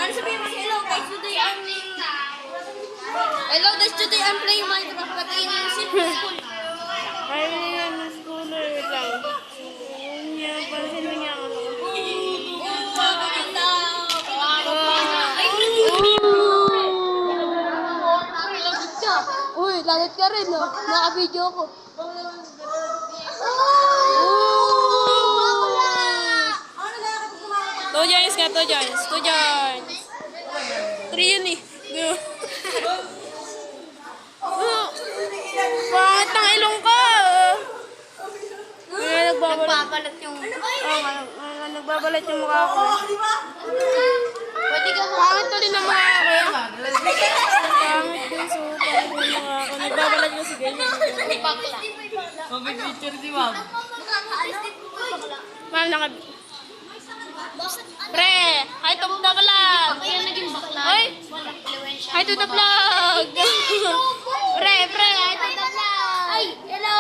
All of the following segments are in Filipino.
Ano sabihin mo hello guys, today hello guys, today I'm playing Minecraft pati in simple school. Ay, yan ang schooler lang. Yan, pansin mo niya ako. Uy, langit ka rin, no? Naka-video ko. Two joints ka, two joints. Two joints. 3 yun eh. Pangit ang ilong ka. Nagbabalat yung... Nagbabalat yung mukha ko. Pwede ka mo. Pangit tuloy ng mukha ko. Pangit din so. Pangit yung mukha ko. Nagbabalat ko si ganyan. Bakla. Mag-picture si Ma'am. Ma'am, Pre, hi to the vlog. Kaya naging bakla. Oy, hi to the vlog. Pre, hi to the vlog. Ay, hello.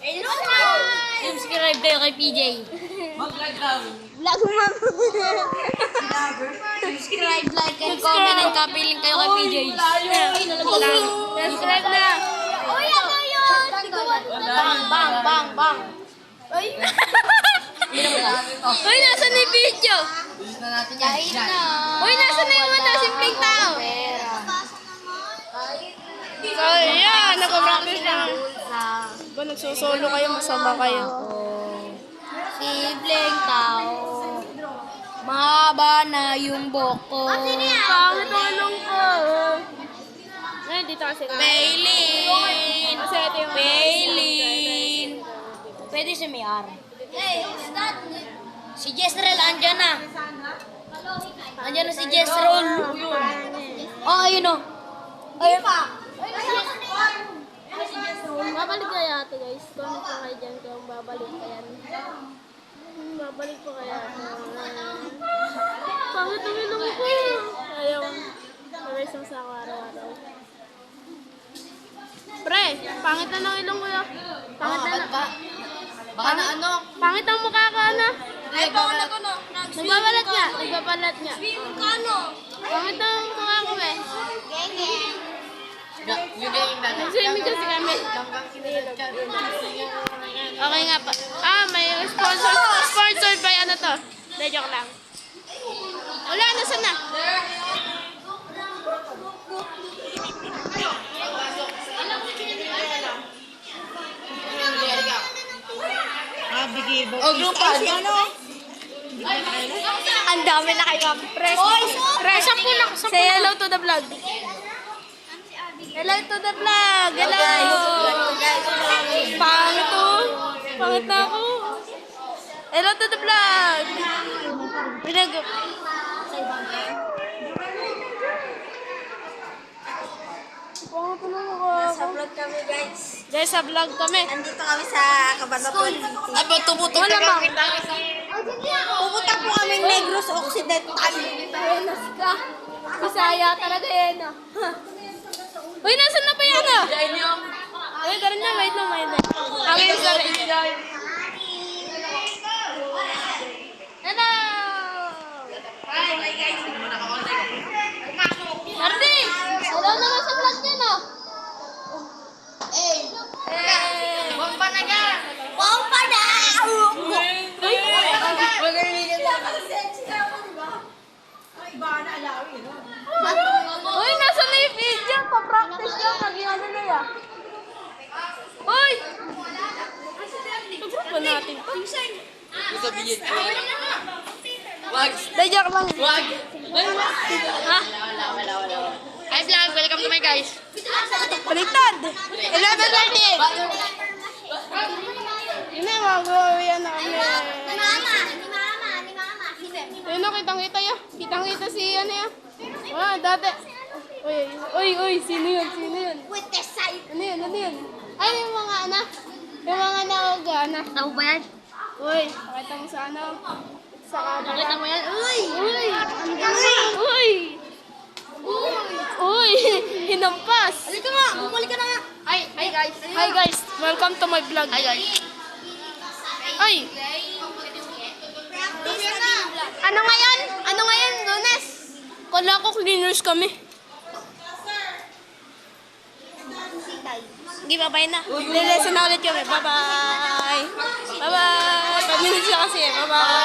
Hello, guys. Subscribe tayo kay PJ. Vlog ma'am. Subscribe, like, and comment, and copy link kayo kay PJ. Subscribe na. Uy, ano yun? Bang. Uy, nasa na yung video? Kahit na. Uy, nasa na yung mga simpleng tao? So, yeah, nag-practice na. Ba, nagsusolo kayo, masama kayo. Simpleng tao. Mahaba na yung boko. Pangit ang ilong ko. Ngayon, dito kasi. Paylin. Kasi ito yung... Paylin. Pwede si Mayar. Si Jezreel, andyan na. Andyan na si Jezreel. Oh, ayun o. Ayun pa. Babalik kaya ito, guys. Comment po kayo dyan kung babalik kaya. Babalik po kaya ito. Pangit ang ilong ko. Ayaw. Maris lang sa ako araw-araw. Pre, pangit na ng ilong ko yun. Pangit na. Baka na ano? Pangit ang mukha ko, ano? Ay, baka na ko no. Nagbabalat nga. Nagbabalat nga. Kano? Pangit ang mukha ko, eh. Geng. Swimming kasi kami. Okay nga pa. Ah, may sponsor. Sponsored by ano to? De, joke lang. Wala, nasan na? Oh, grupan. Ang dami na kayo. Press. Press. Say hello to the vlog. Hello to the vlog. Hello. Pangit to. Pangit na ako. Hello to the vlog. Pangit na ako. Sa vlog kami, guys. Guys, sa vlog kami. Nandito kami sa Cabanatuan. Aba, tumutok Wala na bang? Pupunta po kami Negros Occidental. Buenas ka. Bisaya talaga yan ah. Uy, nasan na pa yan ah? Uy, tara na, wait lang. Kami yung sarili. Hello! Marty! Hello naman sa vlog niya no? Bomba na ka! Bomba na! Uy, nasa na yung video? Pa-practice lang. Nag-ano na yan. Uy! Pag-group ba natin? Sabihin ko. Wag. Day, joke lang. Wag. Ha? Hi vlog, welcome to my guys. Baliktad! 11:30! Yun na, mag-uwian na kami. Yun na, kitang-kita yun. Kitang-kita si ano yun. Ah, dati. Uy, sino yun? With the side. Ano yun? Ay, yung mga ano? Yung mga nauga, ano? Tao ba yan? Uy, pakita mo sa ano? Sa camera. Nakita mo yan? Uy! Uy, hinampas. Halika nga! Bumalik ka na nga! Hi guys! Hi guys, welcome to my vlog. Hi guys. Ay, ano ngayon? Lunes? Kala ko cleaners kami. Sige, bye-bye na. Lilesen na ulit kami. Bye-bye. Bye-bye. 5 minutes na kasi. Bye-bye.